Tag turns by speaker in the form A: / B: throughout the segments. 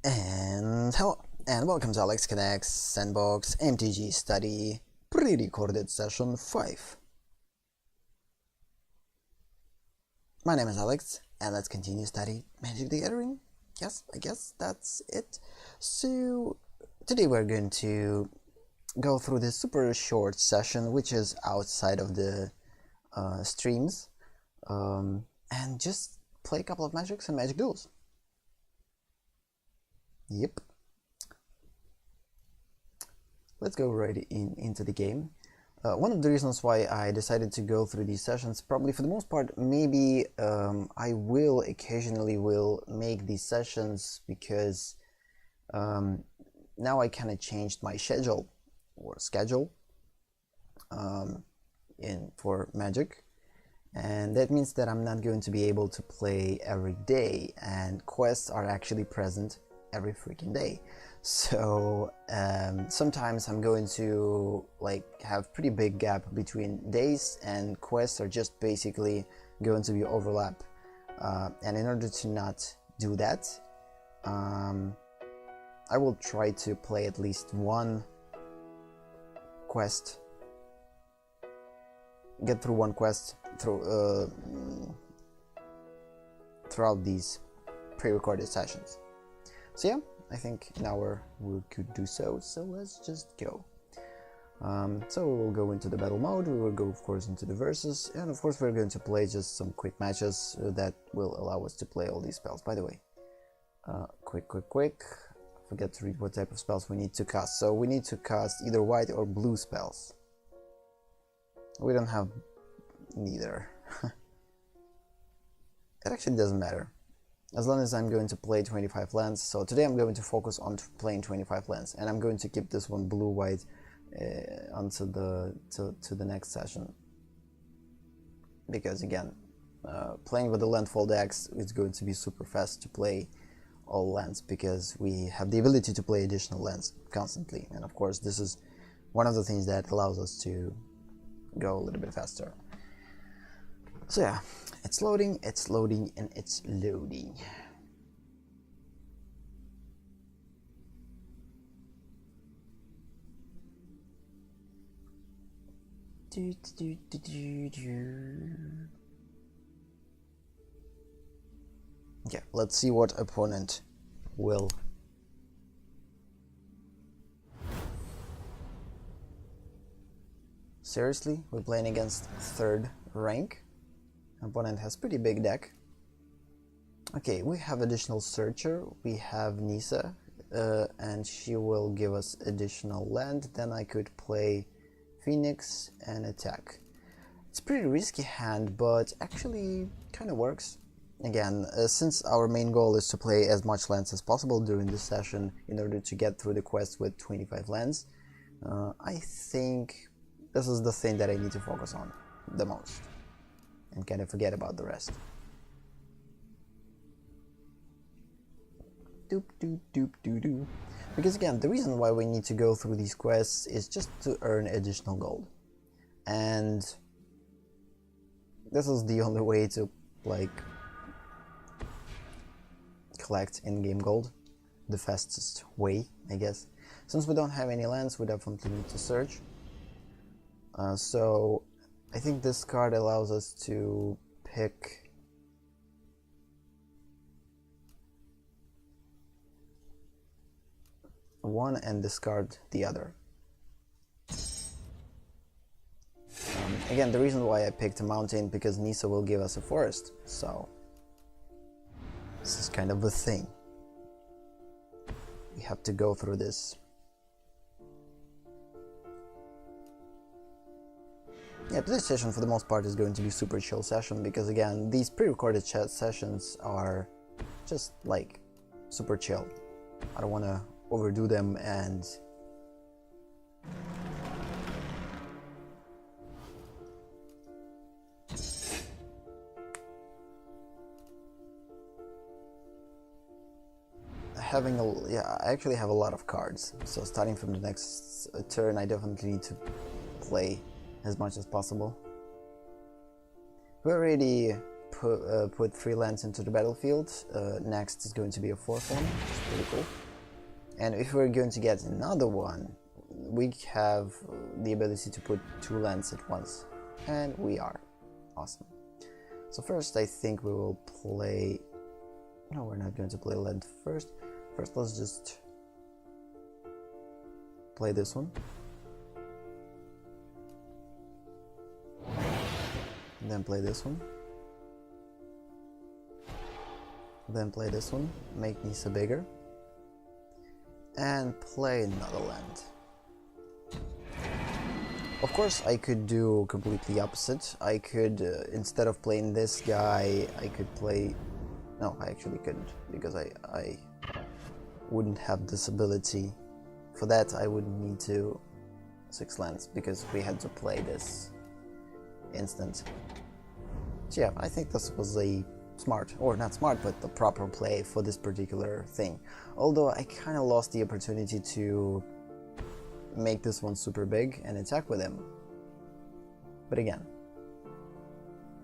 A: And hello, and welcome to Alex Connect's Sandbox MTG Study Pre-Recorded Session 5. My name is Alex, and let's continue study Magic the Gathering. Yes, I guess that's it. So, today we're going to go through this super short session, which is outside of the streams, and just play a couple of Magics and Magic Duels. Yep. Let's go right into the game. One of the reasons why I decided to go through these sessions, probably for the most part, maybe I will occasionally make these sessions because now I kind of changed my schedule for Magic, and that means that I'm not going to be able to play every day, and quests are actually present every freaking day. So sometimes I'm going to have pretty big gap between days, and quests are just basically going to be overlap, and in order to not do that, I will try to play at least one quest, get through one quest throughout these pre-recorded sessions. So yeah, I think in an hour we could do so let's just go. So we'll go into the battle mode, we will go of course into the versus, and of course we're going to play just some quick matches that will allow us to play all these spells. By the way, quick, forget to read what type of spells we need to cast. So we need to cast either white or blue spells. We don't have neither. It actually doesn't matter, as long as I'm going to play 25 lands. So today I'm going to focus on playing 25 lands, and I'm going to keep this one blue-white until to the next session. Because again, playing with the landfall decks, it's going to be super fast to play all lands, because we have the ability to play additional lands constantly. And of course, this is one of the things that allows us to go a little bit faster. So yeah, it's loading, and it's loading. Yeah, let's see what opponent will. Seriously, we're playing against third rank. Opponent has pretty big deck. Okay, we have additional Searcher, we have Nisa, and she will give us additional land. Then I could play Phoenix and attack. It's a pretty risky hand, but actually kind of works. Again, since our main goal is to play as much lands as possible during this session in order to get through the quest with 25 lands, I think this is the thing that I need to focus on the most, and kind of forget about the rest. Doop. Because again, the reason why we need to go through these quests is just to earn additional gold. And this is the only way to collect in-game gold. The fastest way, I guess. Since we don't have any lands, we definitely need to search. So I think this card allows us to pick one and discard the other. Again, the reason why I picked a mountain, because Nisa will give us a forest, so this is kind of a thing. We have to go through this. Yeah, today's session for the most part is going to be super chill session, because again, these pre-recorded chat sessions are just super chill. I don't want to overdo them and I actually have a lot of cards, so starting from the next turn I definitely need to play as much as possible. We already put 3 lands into the battlefield. Next is going to be a 4th one, which is pretty cool. And if we're going to get another one, we have the ability to put 2 lands at once. And we are. Awesome. So first I think we will play... No, we're not going to play land first. First let's just play this one. And then play this one. Then play this one, make Nisa bigger. And play another land. Of course I could do completely opposite. I could, instead of playing this guy, I could play... No, I actually couldn't, because I wouldn't have this ability. For that I would need to 6 lands, because we had to play this instant. So yeah, I think this was a smart, or not smart, but the proper play for this particular thing. Although I kind of lost the opportunity to make this one super big and attack with him. But again,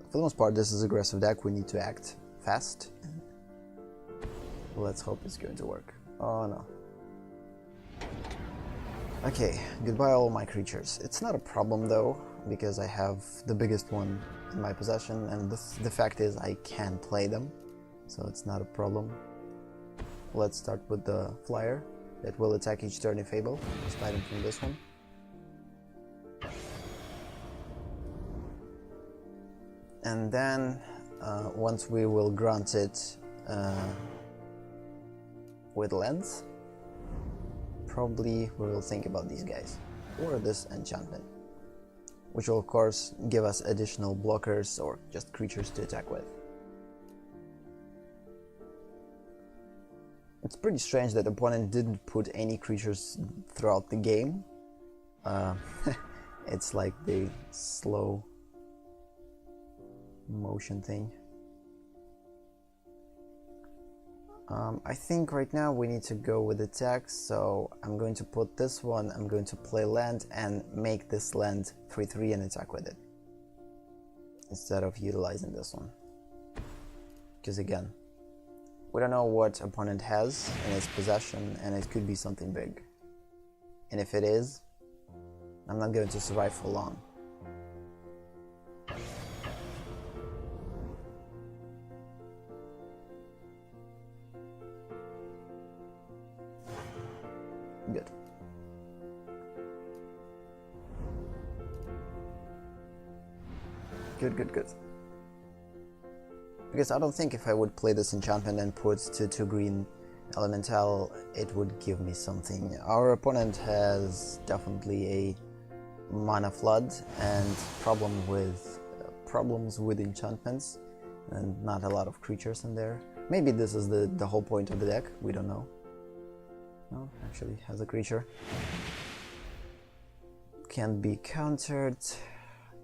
A: for the most part this is aggressive deck, we need to act fast. Let's hope it's going to work. Oh no. Okay, goodbye all my creatures. It's not a problem though, because I have the biggest one in my possession, and the fact is I can play them, so it's not a problem. Let's start with the flyer that will attack each turn if able, starting from this one. And then once we will grant it with lands, probably we will think about these guys, or this enchantment, which will of course give us additional blockers or just creatures to attack with. It's pretty strange that the opponent didn't put any creatures throughout the game. It's like the slow motion thing. I think right now we need to go with attack, so I'm going to put this one, I'm going to play land and make this land 3/3 and attack with it, instead of utilizing this one. Because again, we don't know what opponent has in its possession, and it could be something big. And if it is, I'm not going to survive for long. Good. Good. Because I don't think if I would play this enchantment and put 2 green elemental, it would give me something. Our opponent has definitely a mana flood and problems with enchantments, and not a lot of creatures in there. Maybe this is the whole point of the deck, we don't know. No, actually has a creature. Can't be countered.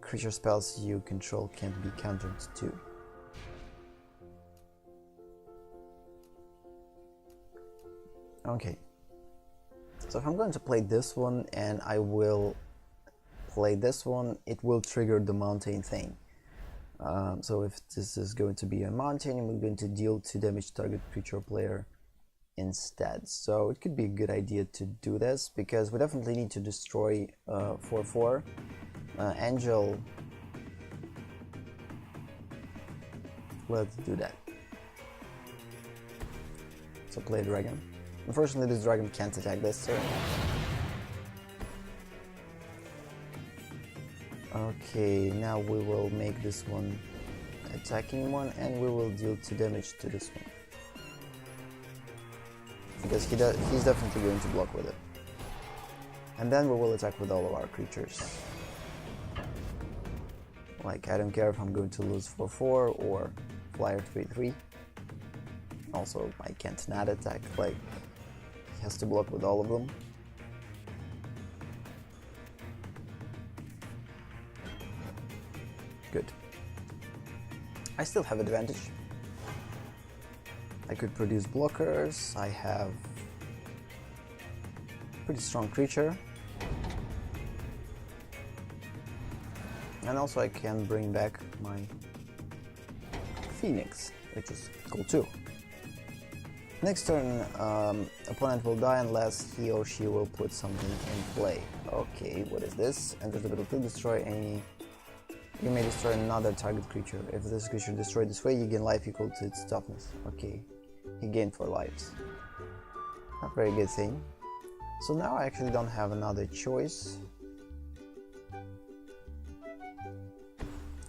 A: Creature spells you control can't be countered too. Okay. So if I'm going to play this one and I will play this one, it will trigger the mountain thing. So if this is going to be a mountain, we're going to deal 2 damage to target creature or player instead. So it could be a good idea to do this, because we definitely need to destroy 4/4. Angel, let's do that. So play dragon. Unfortunately this dragon can't attack this turn. Okay, now we will make this one attacking one, and we will deal 2 damage to this one. Because he's definitely going to block with it. And then we will attack with all of our creatures. Like, I don't care if I'm going to lose 4/4 or flyer 3/3. Also, I can't not attack, like, he has to block with all of them. Good. I still have advantage. I could produce blockers, I have pretty strong creature. And also I can bring back my Phoenix, which is cool too. Next turn, opponent will die unless he or she will put something in play. Okay, what is this? Enter the battlefield, destroy any... You may destroy another target creature. If this creature destroyed this way, you gain life equal to its toughness. Okay, he gained 4 lives. Not very good thing. So now I actually don't have another choice.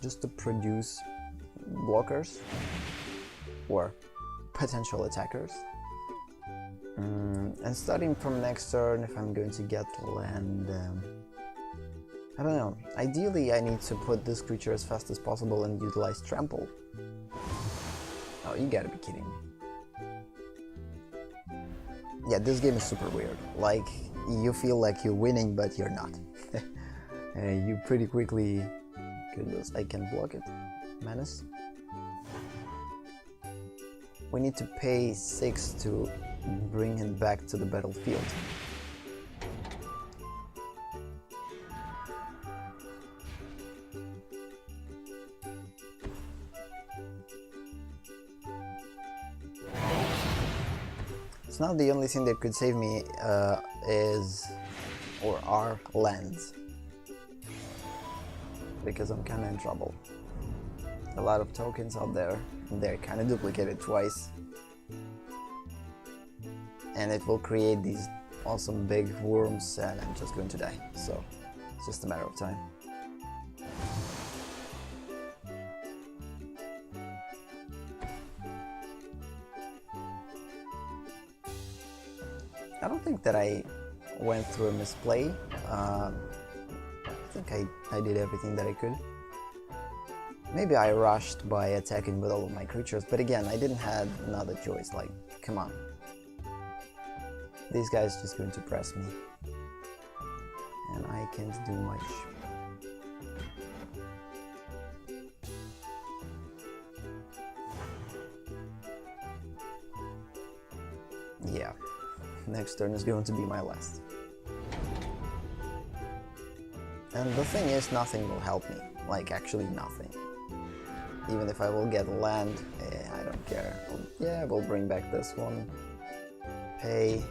A: Just to produce blockers or potential attackers. And starting from next turn, if I'm going to get land, I don't know. Ideally, I need to put this creature as fast as possible and utilize trample. Oh, you gotta be kidding me. Yeah, this game is super weird. Like, you feel like you're winning, but you're not. You pretty quickly... Goodness, I can block it. Menace. We need to pay 6 to bring it back to the battlefield. So now the only thing that could save me are lands. Because I'm kinda in trouble. A lot of tokens out there, and they're kinda duplicated twice. And it will create these awesome big worms and I'm just going to die. So, it's just a matter of time. I don't think that I went through a misplay. I think I did everything that I could. Maybe I rushed by attacking with all of my creatures, but again, I didn't have another choice, like, come on. These guys are just going to press me. And I can't do much. Yeah, next turn is going to be my last. And the thing is, nothing will help me. Like, actually nothing. Even if I will get land, I don't care. Yeah, we'll bring back this one. Pay.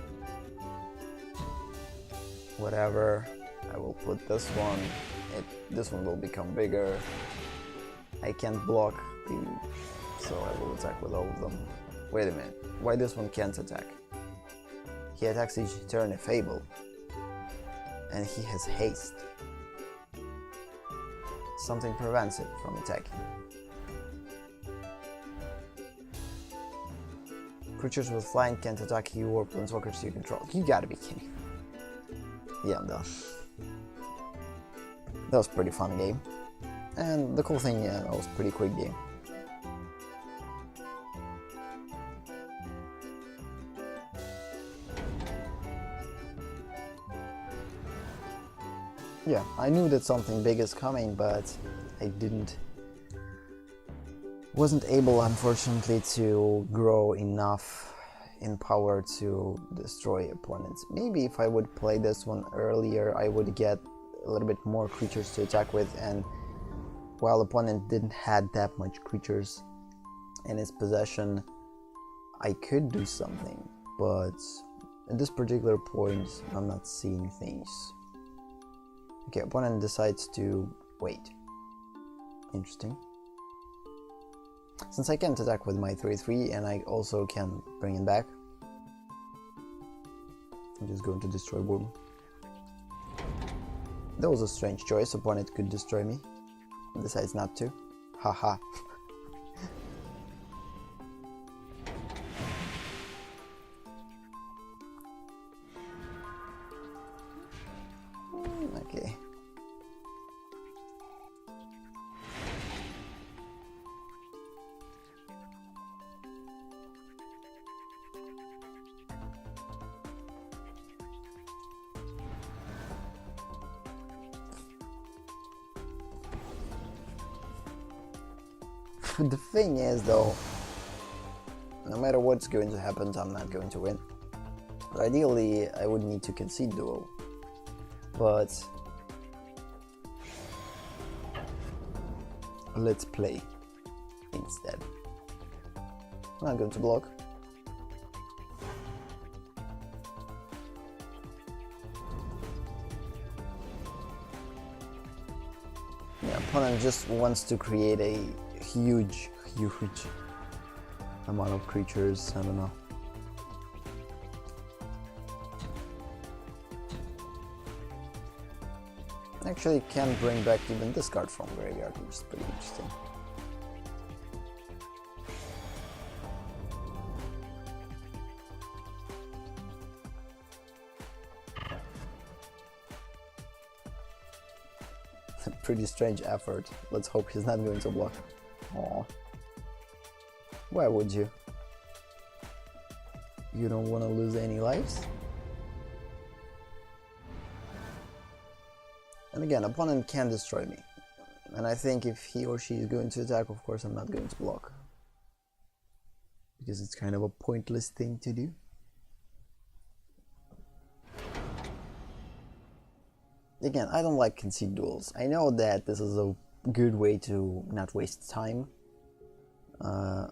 A: Whatever. I will put this one. This one will become bigger. I can't block, so I will attack with all of them. Wait a minute. Why this one can't attack? He attacks each turn if able. And he has haste. Something prevents it from attacking. Creatures with flying can't attack you or planeswalkers you control. You gotta be kidding. Yeah, I'm done. That was a pretty fun game. And the cool thing, yeah, that was a pretty quick game. Yeah, I knew that something big is coming, but I wasn't able, unfortunately, to grow enough in power to destroy opponents. Maybe if I would play this one earlier, I would get a little bit more creatures to attack with, and while opponent didn't have that much creatures in his possession, I could do something, but at this particular point, I'm not seeing things. Okay, opponent decides to wait. Interesting. Since I can't attack with my 3/3 and I also can bring it back, I'm just going to destroy Worm. That was a strange choice. Opponent could destroy me. Decides not to. Haha. Okay. The thing is, though, no matter what's going to happen, I'm not going to win. Ideally, I would need to concede duel, but let's play instead. Not going to block. Yeah, opponent just wants to create a huge amount of creatures. I don't know. Actually can bring back even this card from graveyard, which is pretty interesting. Pretty strange effort. Let's hope he's not going to block. Aww. Why would you? You don't want to lose any lives? And again, opponent can destroy me. And I think if he or she is going to attack, of course I'm not going to block. Because it's kind of a pointless thing to do. Again, I don't like concede duels. I know that this is a good way to not waste time. Oh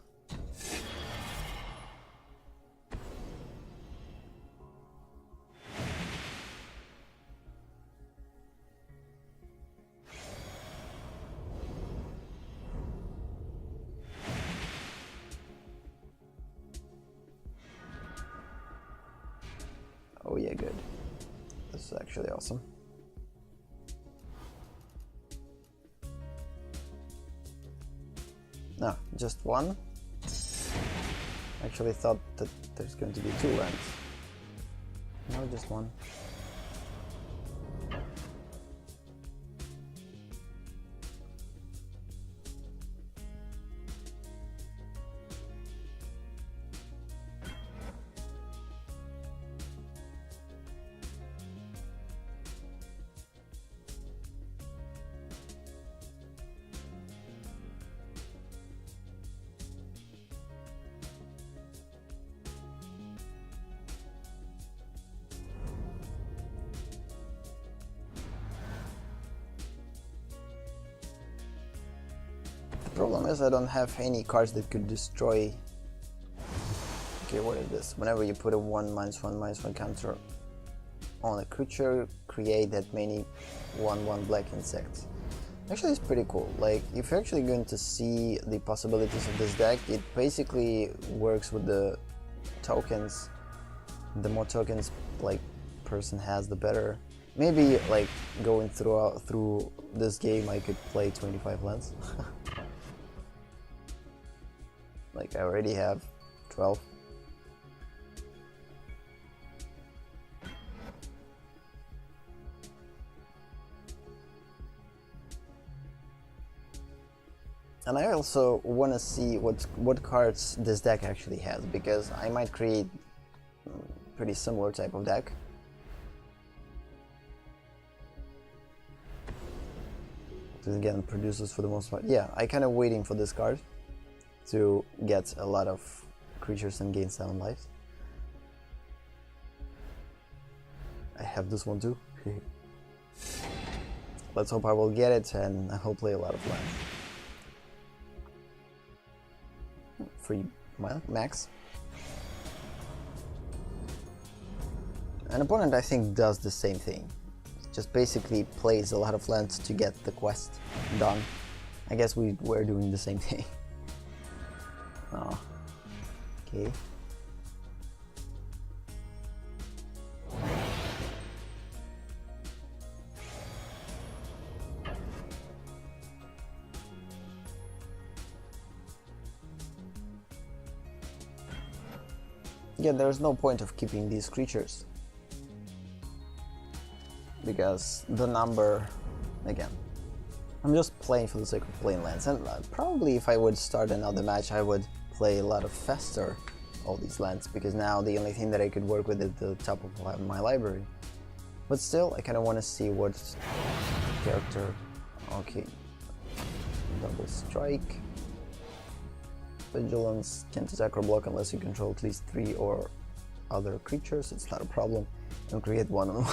A: yeah, good. This is actually awesome. No, just one. Actually thought that there's going to be two lands. No, just one. The problem is I don't have any cards that could destroy. Okay, what is this? Whenever you put a 1/1/1 counter on a creature, create that many 1/1 black insects. Actually, it's pretty cool. Like, if you're actually going to see the possibilities of this deck, it basically works with the tokens. The more tokens like person has, the better. Maybe like going through this game, I could play 25 lands. Like I already have 12. And I also want to see what cards this deck actually has, because I might create pretty similar type of deck. This again produces for the most part. Yeah, I kind of waiting for this card to get a lot of creatures and gain 7 lives. I have this one too. Let's hope I will get it, and I will play a lot of lands. Free max. An opponent, I think, does the same thing. Just basically plays a lot of lands to get the quest done. I guess we were doing the same thing. Oh, okay. Yeah, there's no point of keeping these creatures, because the number, again, I'm just playing for the sake of playing lands, and probably if I would start another match I would play a lot of faster all these lands, because now the only thing that I could work with is the top of my library. But still, I kind of want to see what character. Okay, double strike. Vigilance, can't attack or block unless you control at least 3 or other creatures. It's not a problem. And create one on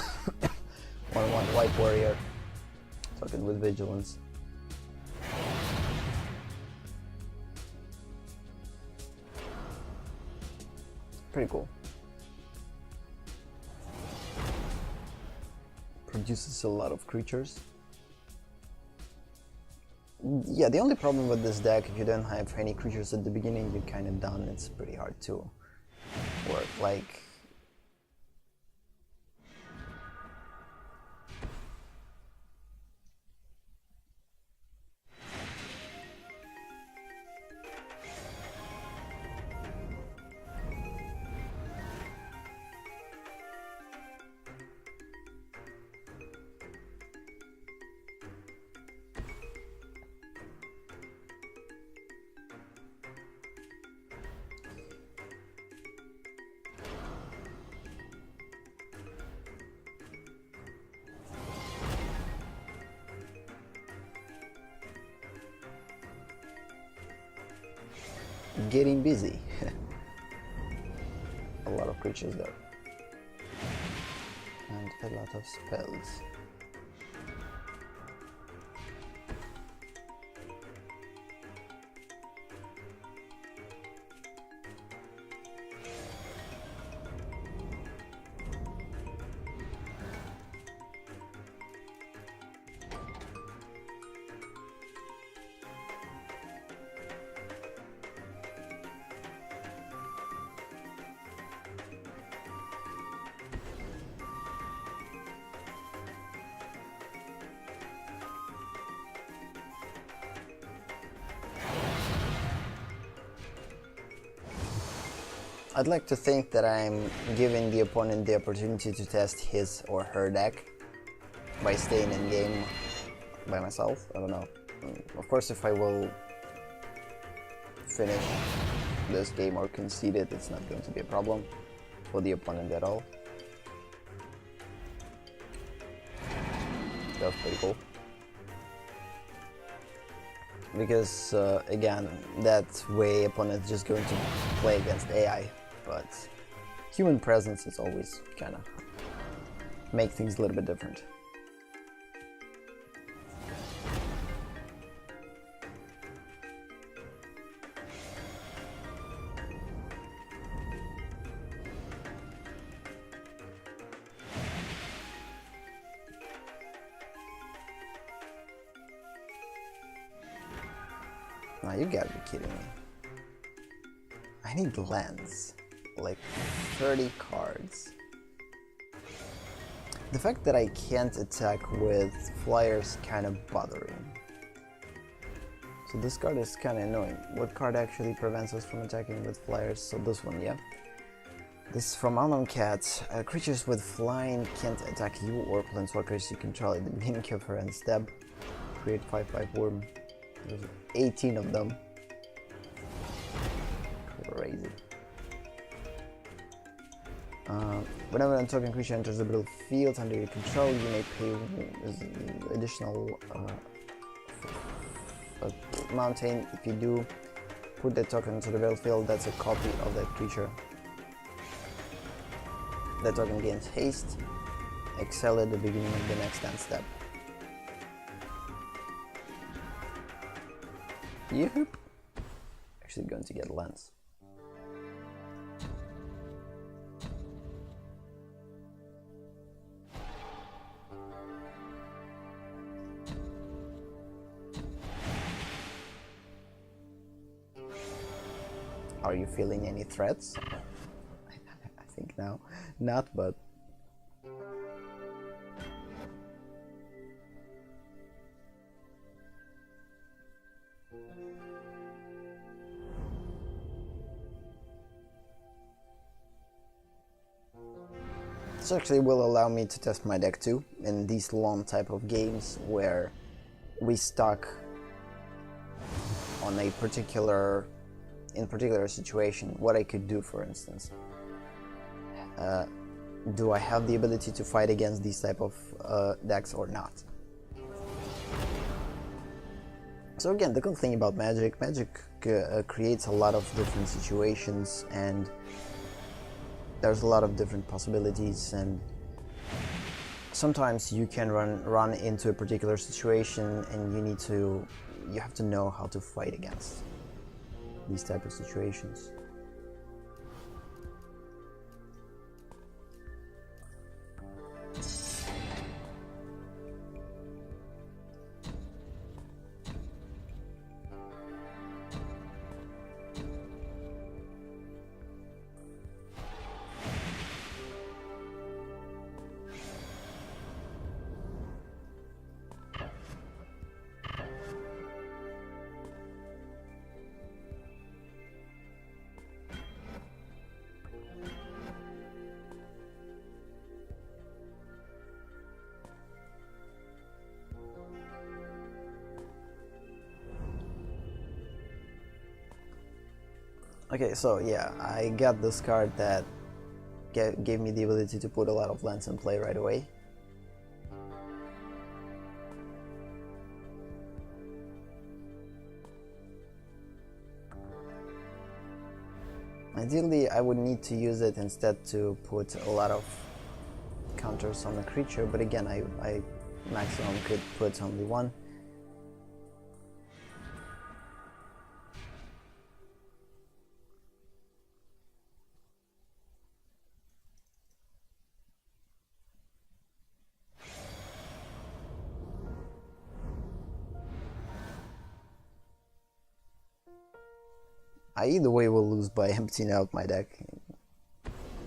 A: one white warrior. Token with vigilance. Pretty cool. Produces a lot of creatures. Yeah, the only problem with this deck, if you don't have any creatures at the beginning, you're kind of done. It's pretty hard to work. Like, getting busy. A lot of creatures there. And a lot of spells. I'd like to think that I'm giving the opponent the opportunity to test his or her deck by staying in game by myself. I don't know. Of course, if I will finish this game or concede it, it's not going to be a problem for the opponent at all. That's pretty cool. Because again, that way opponent's just going to play against AI, but human presence is always kind of make things a little bit different. Now you gotta be kidding me. I need lands. Like 30 cards. The fact that I can't attack with flyers kind of bothering. So this card is kind of annoying. What card actually prevents us from attacking with flyers? So this one, yeah. This is from Unknown Cat. Creatures with flying can't attack you or planeswalkers you control at the beginning of her end step. Create 5/5 worm. There's 18 of them. Crazy. Whenever an token creature enters the battlefield under your control, you may pay additional mountain. If you do, put that token into the battlefield. That's a copy of that creature. That token gains haste. Excel at the beginning of the next end step. Yep. Actually going to get lens. Are you feeling any threats? I think now, not, but this actually will allow me to test my deck too in these long type of games where we stuck on a particular situation, what I could do, for instance. Do I have the ability to fight against these type of decks or not? So again, the cool thing about Magic creates a lot of different situations, and there's a lot of different possibilities, and sometimes you can run into a particular situation and you have to know how to fight against these type of situations. Okay, so yeah, I got this card that gave me the ability to put a lot of lands in play right away. Ideally, I would need to use it instead to put a lot of counters on the creature, but again, I maximum could put only one. I either way will lose by emptying out my deck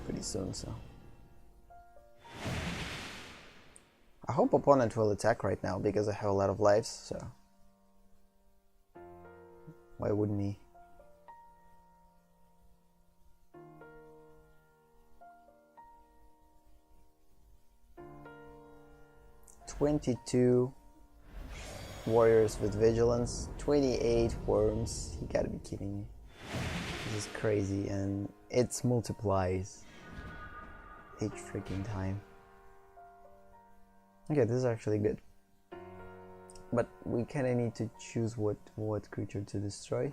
A: pretty soon, so. I hope opponent will attack right now because I have a lot of lives, so. Why wouldn't he? "22 warriors with vigilance, 28 worms." You gotta be kidding me. This is crazy, and it multiplies each freaking time. Okay, this is actually good. But we kinda need to choose what creature to destroy.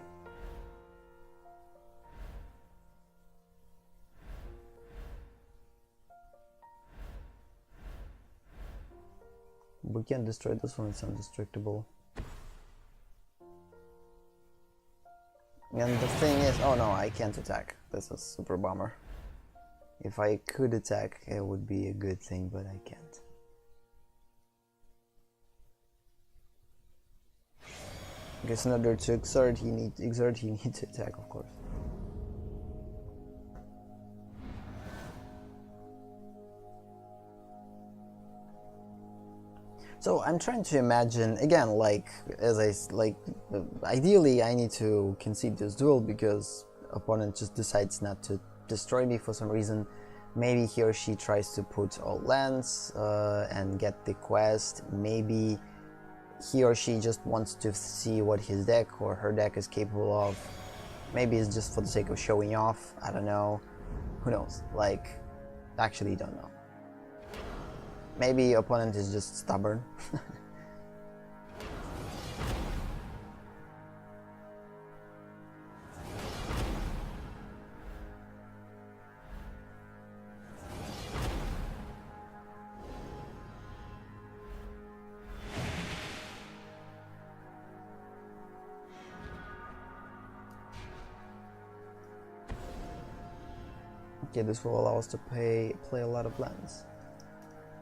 A: We can destroy this one, it's indestructible. And the thing is, oh no, I can't attack. This is super bummer. If I could attack, it would be a good thing, but I can't. I guess in order to exert, you need to attack, of course. So I'm trying to imagine again, ideally I need to concede this duel because opponent just decides not to destroy me for some reason. Maybe he or she tries to put all lands and get the quest. Maybe he or she just wants to see what his deck or her deck is capable of. Maybe it's just for the sake of showing off. I don't know. Who knows? Actually don't know. Maybe opponent is just stubborn. Okay, this will allow us to play a lot of lands.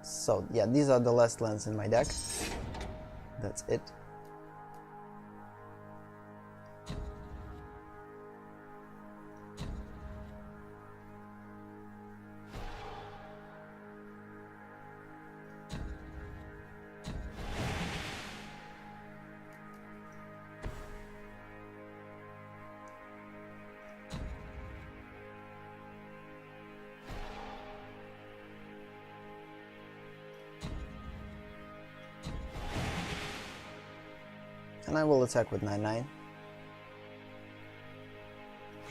A: So yeah, these are the last lands in my deck. That's it. And I will attack with 9/9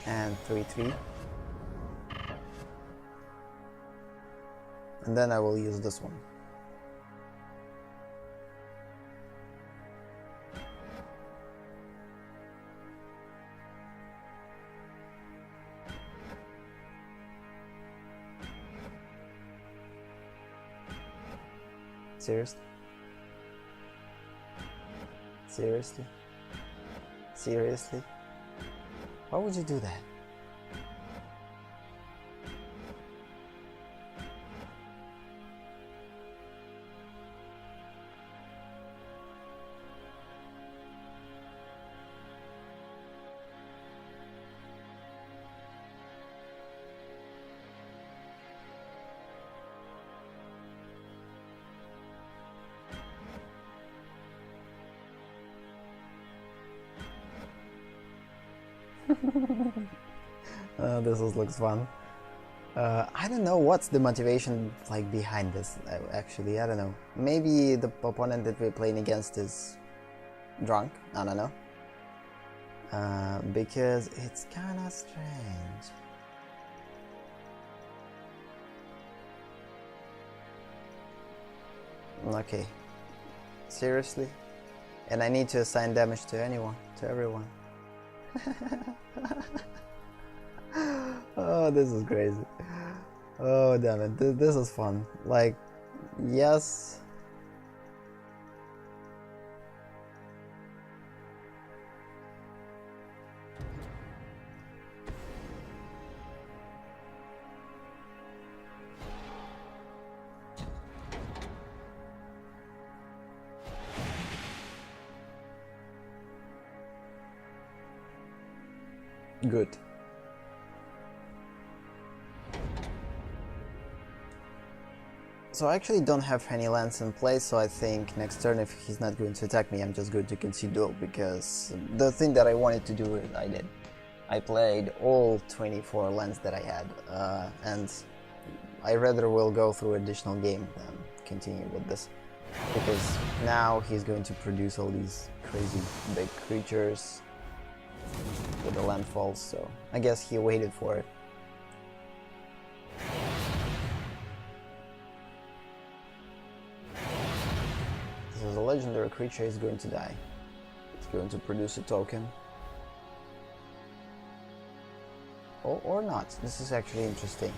A: and 3/3, and then I will use this one. Seriously? Seriously? Seriously? Why would you do that? This looks fun. I don't know what's the motivation behind this. Actually, I don't know. Maybe the opponent that we're playing against is drunk. I don't know. because it's kind of strange. Okay, seriously? And I need to assign damage to everyone. Oh, this is crazy. Oh, damn it, this is fun. Like, yes. Good. So I actually don't have any lands in place, so I think next turn, if he's not going to attack me, I'm just going to concede duel, because the thing that I wanted to do, I did. I played all 24 lands that I had, and I rather will go through additional game than continue with this, because now he's going to produce all these crazy big creatures with the landfalls, so I guess he waited for it. This is a legendary creature, is going to die. It's going to produce a token. Or not. This is actually interesting.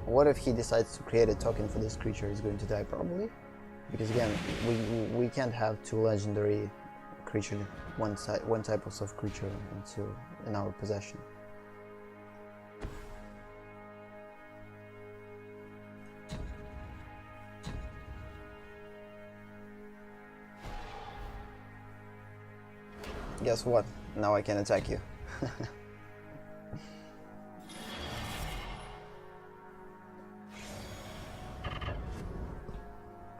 A: What if he decides to create a token for this creature? Is going to die probably? Because again, we can't have two legendary creature, one type of creature in our possession. Guess what? Now I can attack you.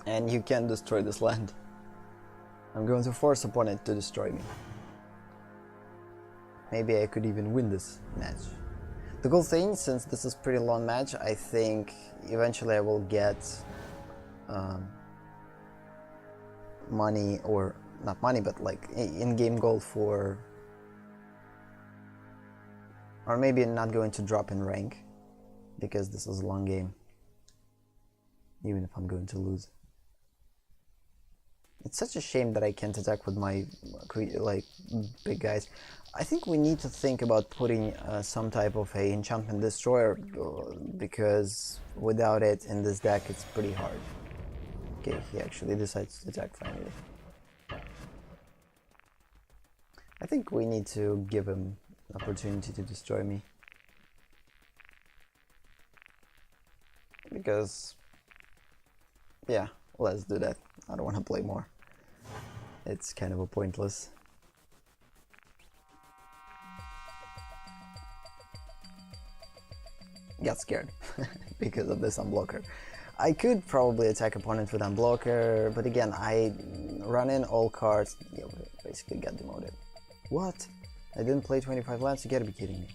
A: And you can't destroy this land. I'm going to force opponent to destroy me. Maybe I could even win this match. The cool thing, since this is a pretty long match, I think eventually I will get money, or not money, but like in-game gold for, or maybe I'm not going to drop in rank, because this is a long game, even if I'm going to lose. It's such a shame that I can't attack with my like big guys. I think we need to think about putting some type of a enchantment destroyer, because without it in this deck it's pretty hard. Okay, he actually decides to attack finally. I think we need to give him an opportunity to destroy me, because yeah, let's do that. I don't want to play more. It's kind of a pointless. Got scared because of this unblocker. I could probably attack opponent with unblocker, but again, I run in all cards. Yeah, basically got demoted. What? I didn't play 25 lands? You gotta be kidding me.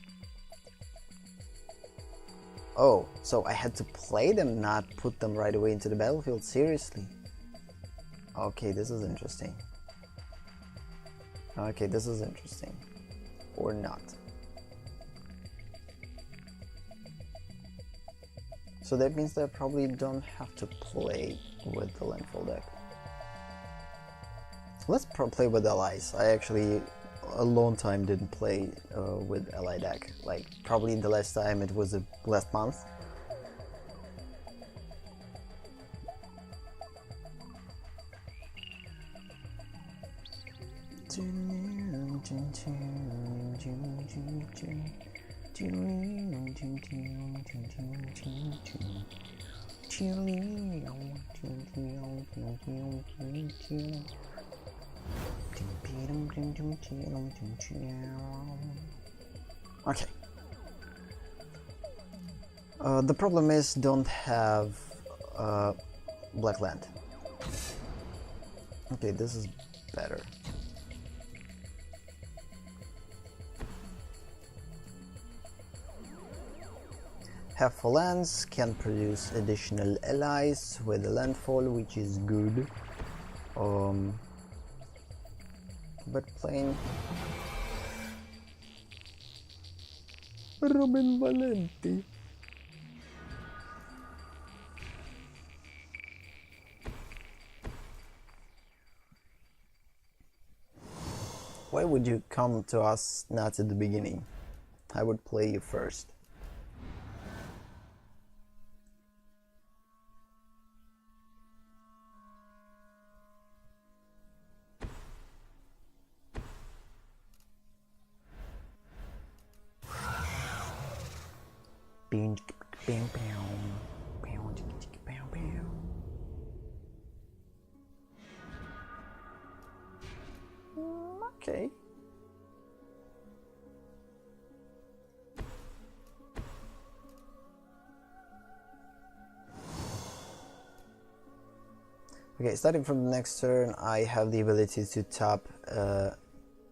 A: Oh, so I had to play them, not put them right away into the battlefield? Seriously? Okay, this is interesting. Okay, this is interesting. Or not. So that means that I probably don't have to play with the landfall deck. Let's play with allies. I actually a long time didn't play with ally deck. Like probably the last time it was last month. Okay. The problem is don't have black land. Okay, this is better. Have 4 lands, can produce additional allies with the landfall, which is good. But playing Robin Valenti. Why would you come to us not at the beginning? I would play you first. Okay. Okay, starting from the next turn, I have the ability to tap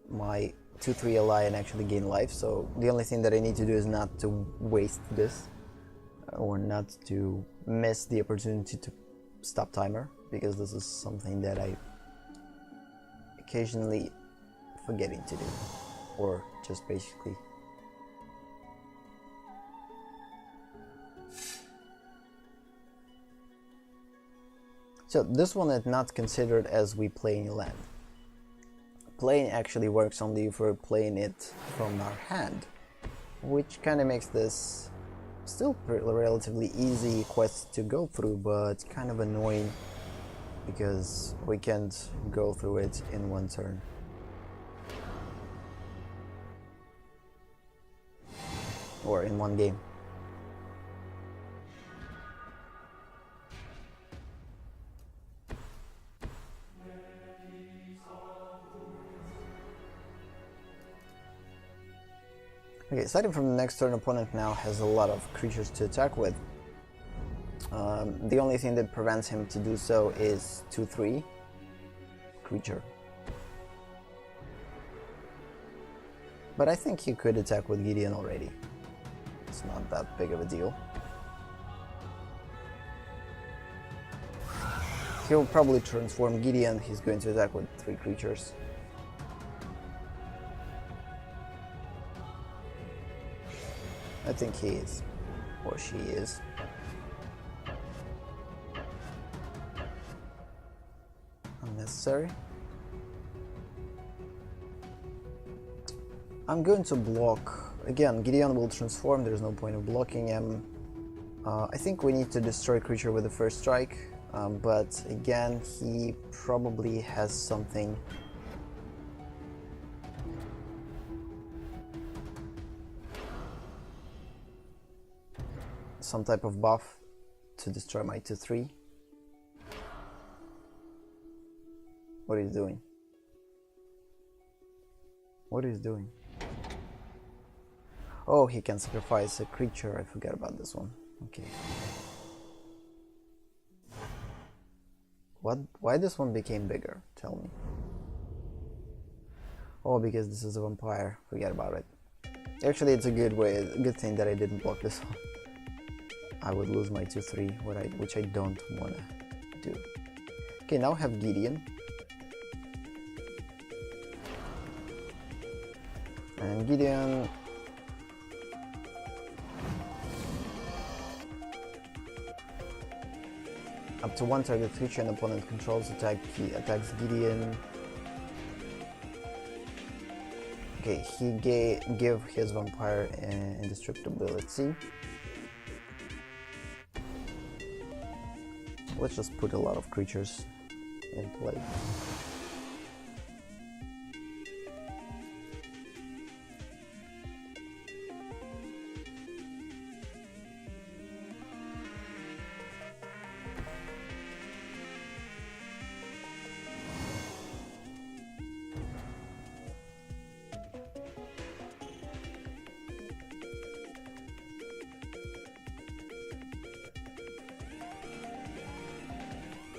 A: my 2-3 ally and actually gain life, so the only thing that I need to do is not to waste this, or not to miss the opportunity to stop timer, because this is something that I occasionally forgetting to do, or just basically. So this one is not considered as we play in land. Playing actually works only if we're playing it from our hand, which kind of makes this still relatively easy quest to go through, but kind of annoying because we can't go through it in one turn. Or in one game. Okay, starting from the next turn, opponent now has a lot of creatures to attack with. The only thing that prevents him to do so is 2-3 creature. But I think he could attack with Gideon already. It's not that big of a deal. He'll probably transform Gideon, he's going to attack with 3 creatures. I think he is, or she is. Unnecessary. I'm going to block. Again, Gideon will transform, there's no point of blocking him. I think we need to destroy a creature with the first strike, but again, he probably has something. Some type of buff to destroy my 2-3. What are you doing? What is he doing? Oh, he can sacrifice a creature. I forgot about this one. Okay. What? Why this one became bigger? Tell me. Oh, because this is a vampire. Forget about it. Actually, it's a good thing that I didn't block this one. I would lose my 2-3, which I don't want to do. Okay, now I have Gideon. And Gideon... Up to one target creature an opponent controls attacks Gideon. Okay, he give his vampire indestructibility. Let's just put a lot of creatures in play.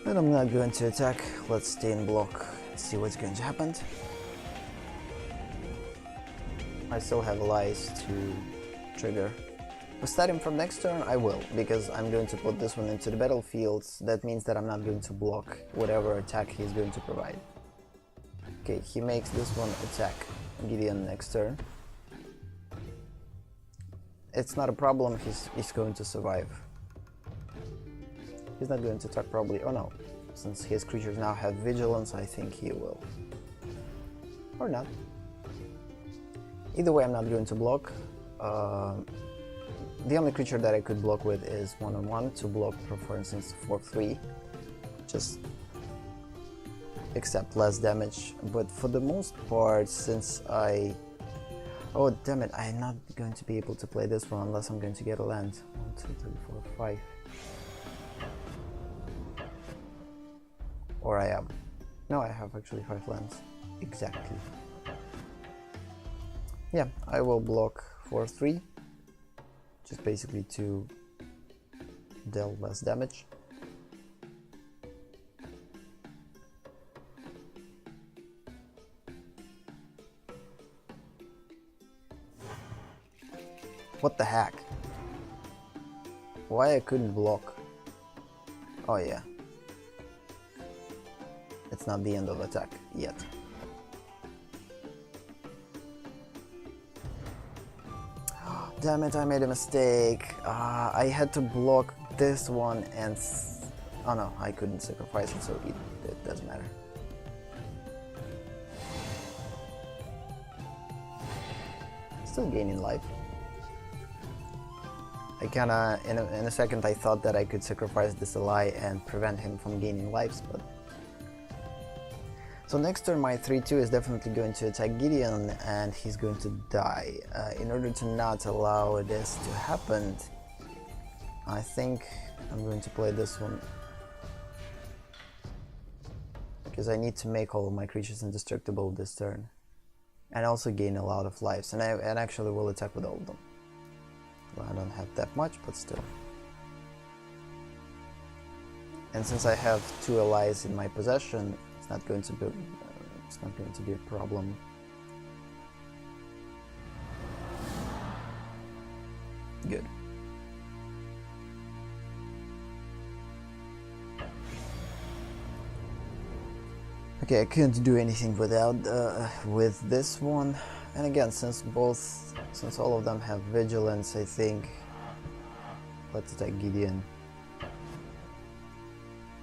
A: And I'm not going to attack. Let's stay in block and see what's going to happen. I still have allies to trigger. But starting from next turn, I will, because I'm going to put this one into the battlefield. That means that I'm not going to block whatever attack he's going to provide. Okay, he makes this one attack Gideon next turn. it's not a problem, he's going to survive. He's not going to attack probably, oh no. Since his creatures now have vigilance, I think he will. Or not. Either way, I'm not going to block. The only creature that I could block with is 1/1 to block, for instance, 4/3. Just accept less damage. But for the most part, since I... Oh, damn it, I'm not going to be able to play this one unless I'm going to get a land. 1, 2, 3, 4, 5. Or I am. No, I have actually 5 lands. Exactly. Yeah, I will block 4/3. Just basically to deal less damage. What the heck? Why I couldn't block? Oh yeah. It's not the end of attack yet. Damn it, I made a mistake. I had to block this one and... Oh no, I couldn't sacrifice it, so it doesn't matter. Still gaining life. I kinda, in a second I thought that I could sacrifice this ally and prevent him from gaining lives, but... So next turn my 3/2 is definitely going to attack Gideon and he's going to die. In order to not allow this to happen, I think I'm going to play this one. Because I need to make all of my creatures indestructible this turn. And also gain a lot of lives, and I actually will attack with all of them. Well, I don't have that much, but still. And since I have 2 allies in my possession, it's not going to be a problem. Good. Okay, I couldn't do anything without with this one, and again, since all of them have vigilance, I think let's attack Gideon.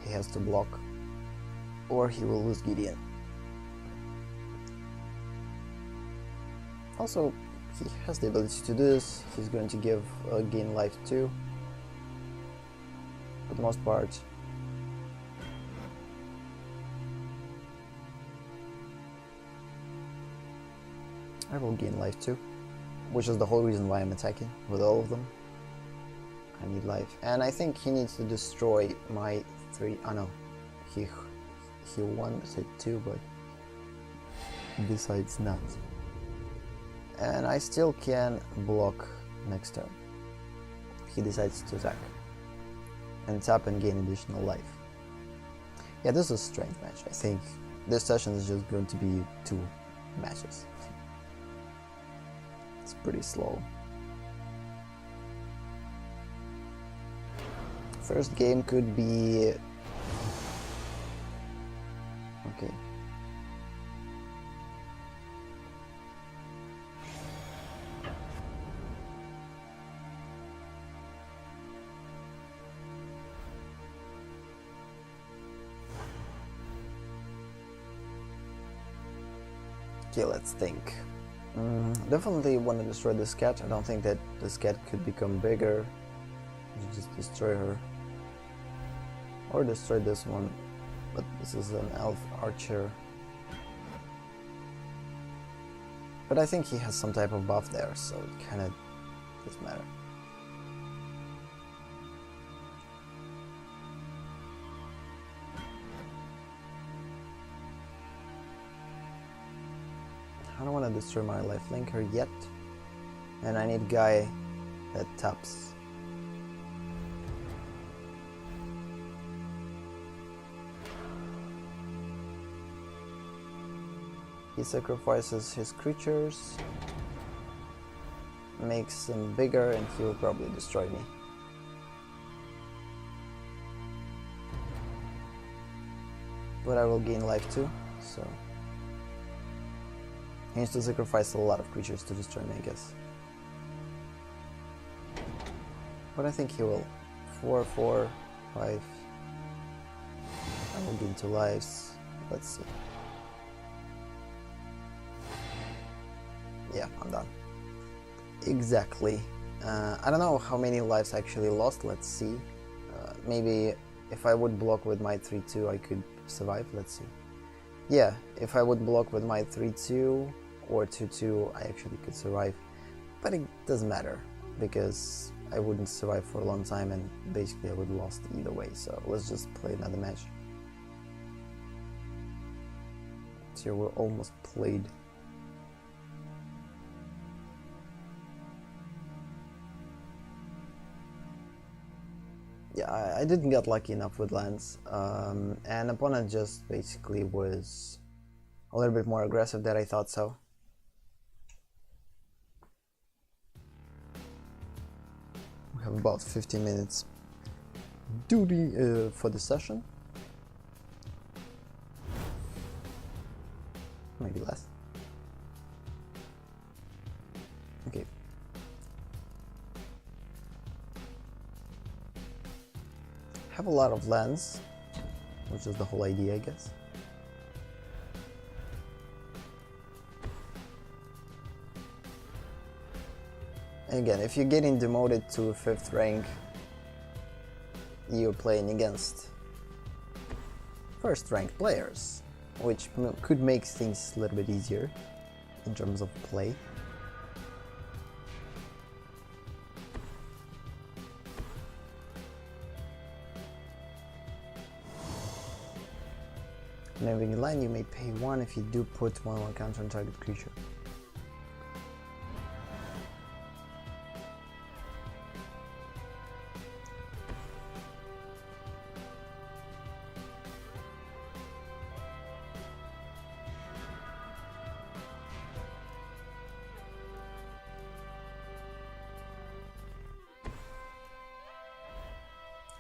A: He has to block, or he will lose Gideon. Also, he has the ability to do this. He's going to give gain life too, for the most part. I will gain life too, which is the whole reason why I'm attacking with all of them. I need life, and I think he needs to destroy my 3. Oh no, he won at 2, but decides not. And I still can block next turn. He decides to attack and tap and gain additional life. Yeah, this is a strange match. I think this session is just going to be 2 matches. It's pretty slow. First game could be... Okay. Okay, let's think. Definitely want to destroy this cat. I don't think that this cat could become bigger. You just destroy her. Or destroy this one. But this is an elf archer. But I think he has some type of buff there, so it kinda doesn't matter. I don't want to destroy my life linker yet, and I need guy that taps. He sacrifices his creatures, makes them bigger, and he will probably destroy me. But I will gain life too, so... He needs to sacrifice a lot of creatures to destroy me, I guess. But I think he will. 4, 4, 5. I will gain 2 lives. Let's see. Yeah, I'm done. Exactly. I don't know how many lives I actually lost. Let's see. Maybe if I would block with my 3-2, I could survive. Let's see. Yeah, if I would block with my 3-2 or 2-2, I actually could survive. But it doesn't matter, because I wouldn't survive for a long time and basically I would have lost either way. So let's just play another match. So we're almost played. Yeah, I didn't get lucky enough with lands, and opponent just basically was a little bit more aggressive than I thought so. We have about 15 minutes duty for the session. Maybe less. Okay. Have a lot of lands, which is the whole idea, I guess. And again, if you're getting demoted to 5th rank, you're playing against 1st ranked players, which could make things a little bit easier in terms of play. Moving in line, you may pay 1 if you do put 1/1 counter on target creature.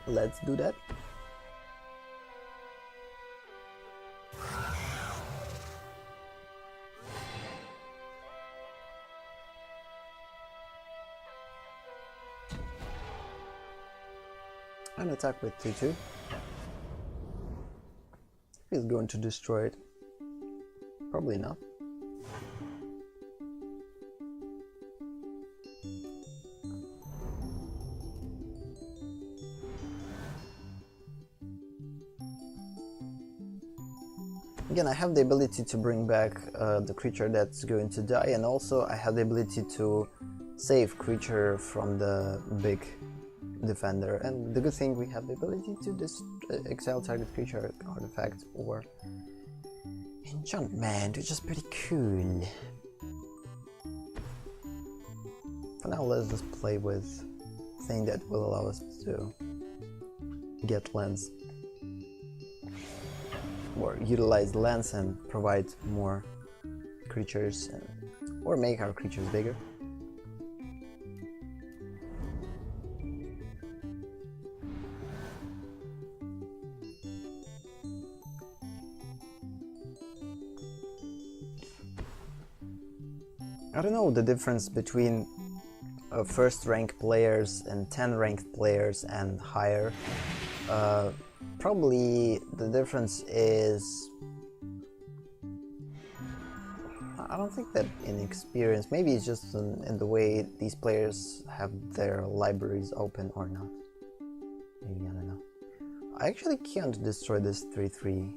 A: Let's do that. And attack with 2-2. He's going to destroy it. Probably not. Again, I have the ability to bring back the creature that's going to die, and also I have the ability to save creature from the big defender. And the good thing, we have the ability to exile target creature, artifact, or enchantment, which is pretty cool. For now, let's just play with thing that will allow us to get lands, or utilize lands and provide more creatures, or make our creatures bigger. I don't know the difference between 1st rank players and 10 ranked players and higher. Probably the difference is, I don't think that in experience, maybe it's just in the way these players have their libraries open or not. Maybe, I don't know. I actually can't destroy this 3-3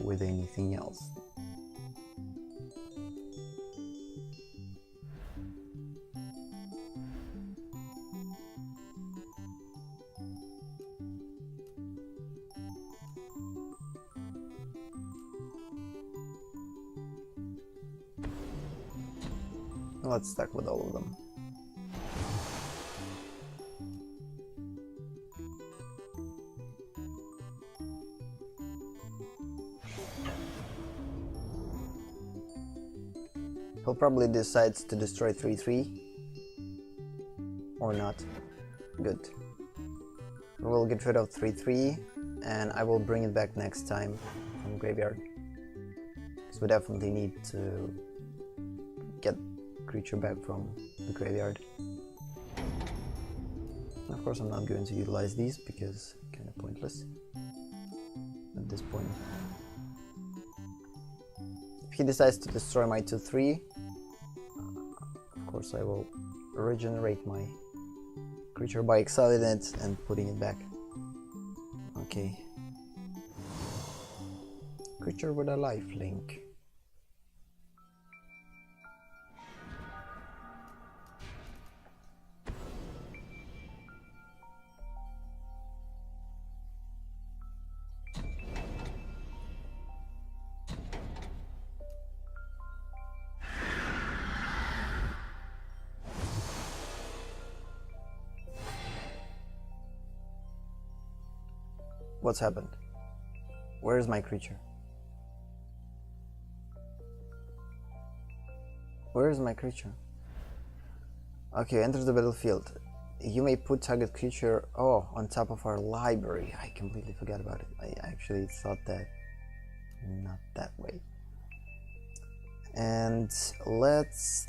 A: with anything else. Let's stack with all of them. He'll probably decide to destroy 3-3 or not. Good. We'll get rid of 3-3 and I will bring it back next time from graveyard, because we definitely need to get creature back from the graveyard. Of course I'm not going to utilize these because kind of pointless at this point. If he decides to destroy my 2/3, of course I will regenerate my creature by exiling it and putting it back. Okay. Creature with a lifelink. What's happened? Where is my creature? Where is my creature? Okay, enters the battlefield. You may put target creature on top of our library. I completely forgot about it. I actually thought that not that way. And let's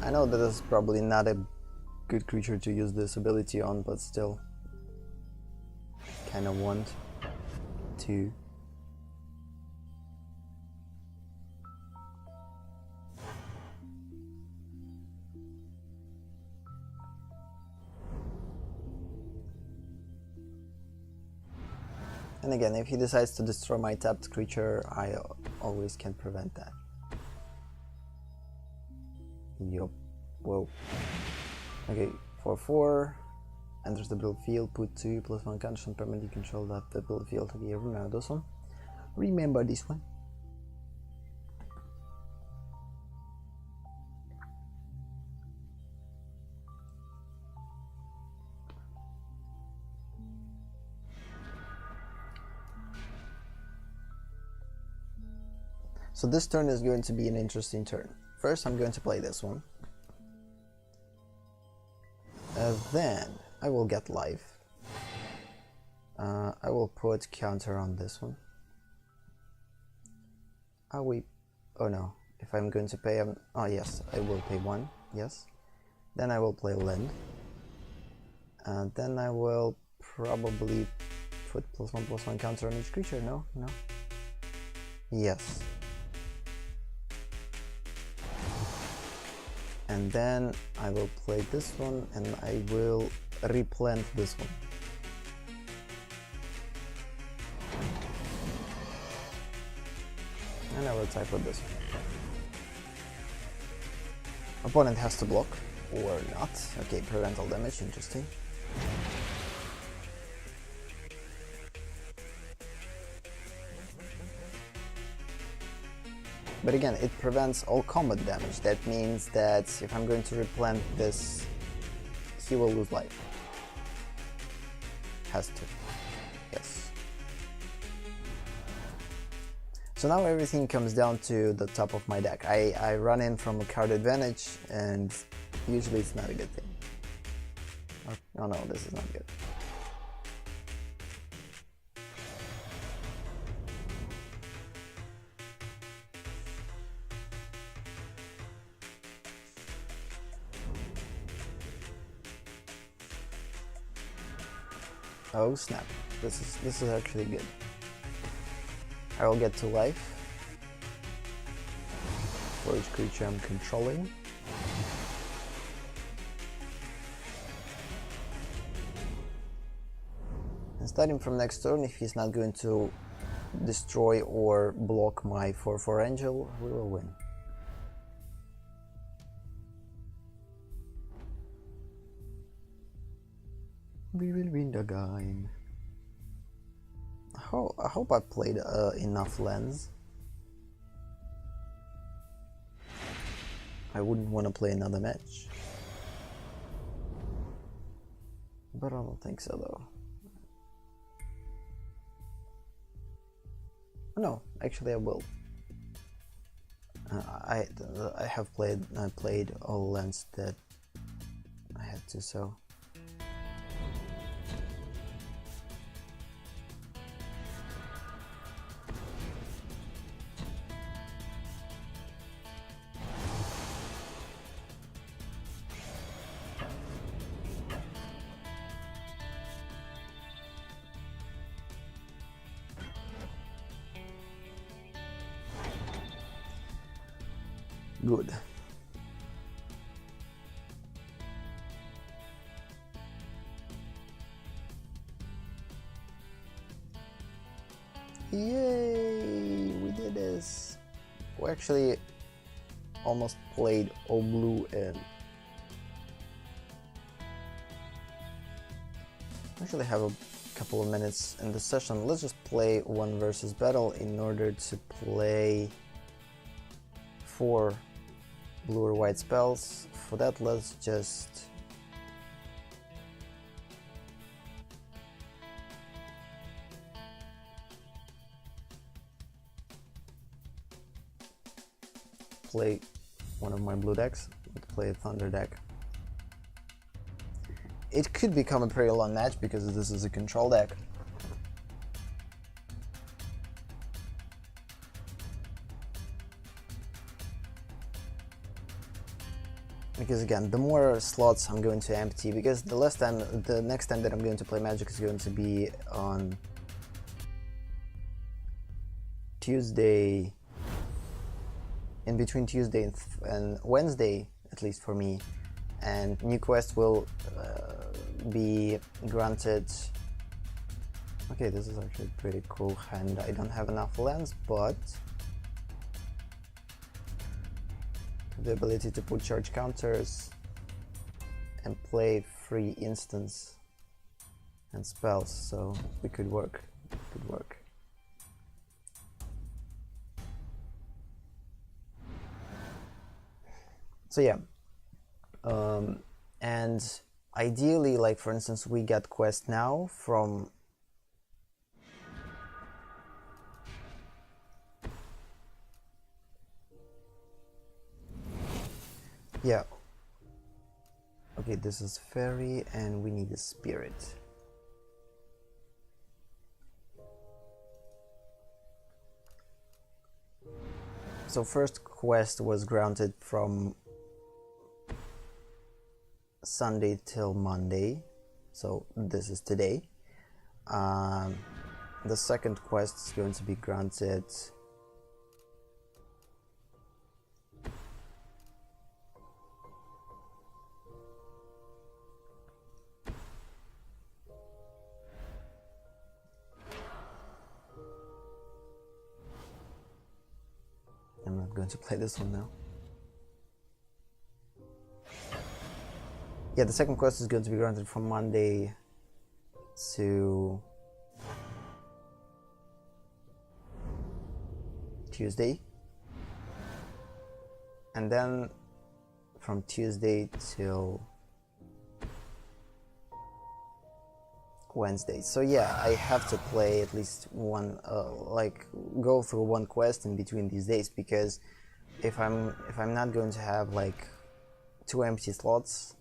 A: I know that this is probably not a good creature to use this ability on, but still kind of want to. And again, if he decides to destroy my tapped creature, I always can prevent that. Yup. Whoa. Okay, 4/4. Enters the battlefield, put 2+1 counters on permanently control that the battlefield. Okay, remember this one. Remember this one. So this turn is going to be an interesting turn. First, I'm going to play this one. Then I will get life. I will put counter on this one. Oh no, if I'm going to pay, oh yes, I will pay 1, yes. Then I will play land. And then I will probably put +1/+1 counter on each creature, no? Yes. And then I will play this one and I will replant this one. And I will type with this one. Opponent has to block, or not. Okay, prevent all damage, interesting. But again, it prevents all combat damage. That means that if I'm going to replant this, he will lose life. Has to. Yes. So now everything comes down to the top of my deck. I run in from a card advantage, and usually it's not a good thing. Oh no, this is not good. Oh snap, this is actually good. I will get 2 life for each creature I'm controlling. And starting from next turn, if he's not going to destroy or block my 4/4 angel, we will win. We will win the game. I hope I played enough lands. I wouldn't want to play another match. But I don't think so though. No, actually I will. I have played all lands that I had to, so. Good. Yay! We did this! We actually almost played all blue in. Actually have a couple of minutes in the session. Let's just play one versus battle in order to play 4 blue or white spells. For that, let's just play one of my blue decks. Let's play a Thunder deck. It could become a pretty long match because this is a control deck. Because again, the more slots I'm going to empty, because the next time that I'm going to play Magic is going to be on Tuesday, in between Tuesday and Wednesday, at least for me, and new quests will be granted. Okay, this is actually a pretty cool hand. I don't have enough lands, but the ability to put charge counters and play free instants and spells, so it could work. It could work. So yeah, and ideally, like for instance, we get quest now from yeah. Okay, this is fairy and we need a spirit. So first quest was granted from Sunday till Monday, so this is today. The second quest is going to be granted I'm not going to play this one now. Yeah, the second quest is going to be granted from Monday to Tuesday, and then from Tuesday till Wednesday. So yeah, I have to play at least one, like go through one quest in between these days, because if I'm not going to have like 2 empty slots,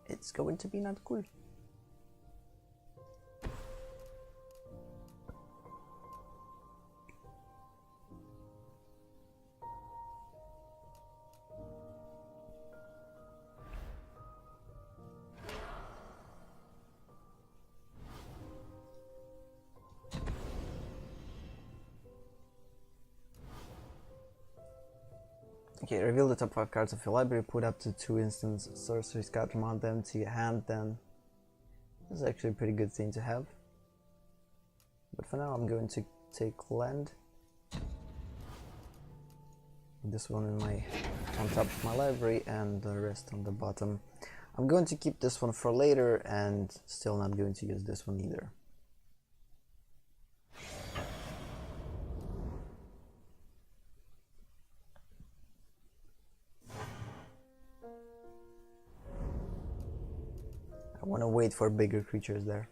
A: it's going to be not cool. Okay, reveal the top 5 cards of your library, put up to 2 instant sorceries, card, mount them to your hand, then this is actually a pretty good thing to have. But for now I'm going to take land. This one on top of my library and the rest on the bottom. I'm going to keep this one for later and still not going to use this one either. I want to wait for bigger creatures there.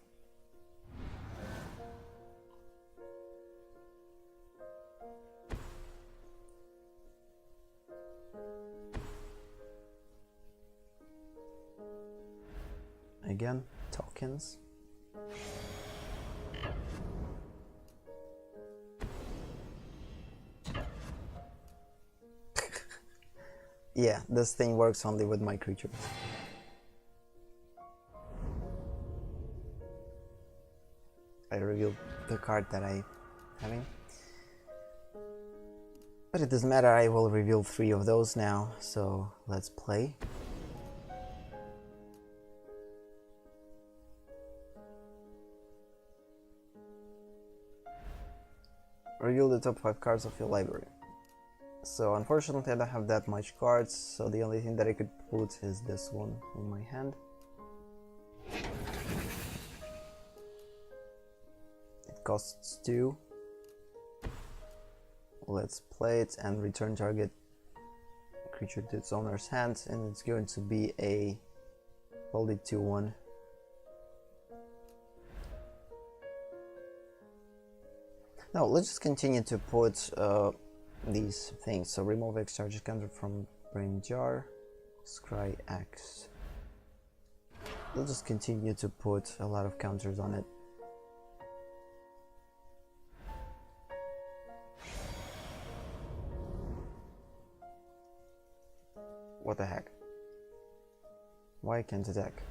A: Again, tokens. Yeah, this thing works only with my creatures. I revealed the card that I'm having. But it doesn't matter, I will reveal 3 of those now, so let's play. Reveal the top 5 cards of your library. So unfortunately I don't have that much cards, so the only thing that I could put is this one in my hand. It costs 2. Let's play it and return target creature to its owner's hand, and it's going to be a probably 2/1. Now let's just continue to put these things. So remove X charge counter from Brain Jar, Scry X. We'll just continue to put a lot of counters on it. What the heck? Why can't attack?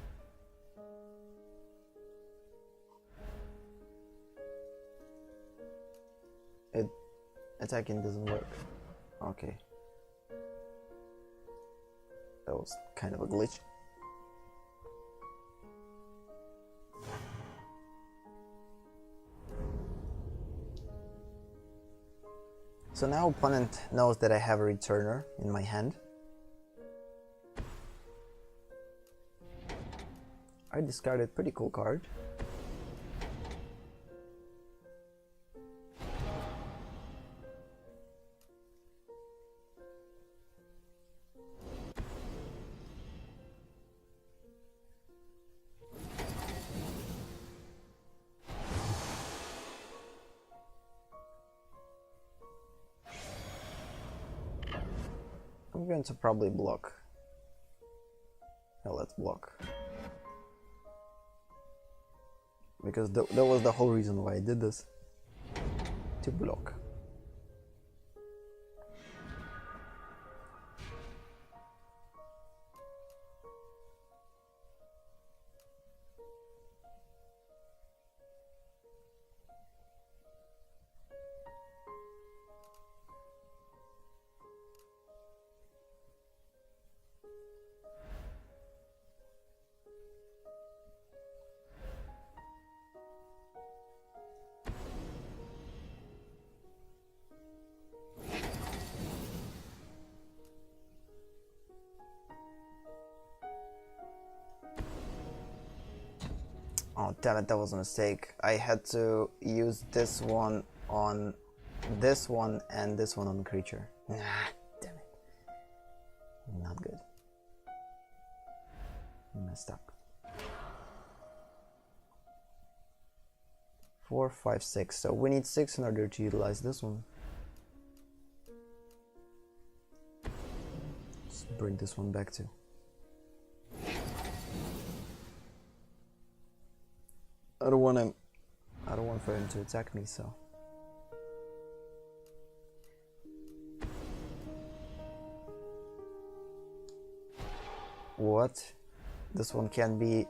A: Attacking doesn't work. Okay. That was kind of a glitch. So now opponent knows that I have a returner in my hand. I discarded pretty cool card. I'm going to probably block. Yeah, let's block. Because that was the whole reason why I did this. To block. Oh damn it, that was a mistake. I had to use this one on this one and this one on the creature. Ah, damn it. Not good. Messed up. 4, 5, 6. So we need 6 in order to utilize this one. Let's bring this one back too. I don't want for him to attack me, so. What? This one can be.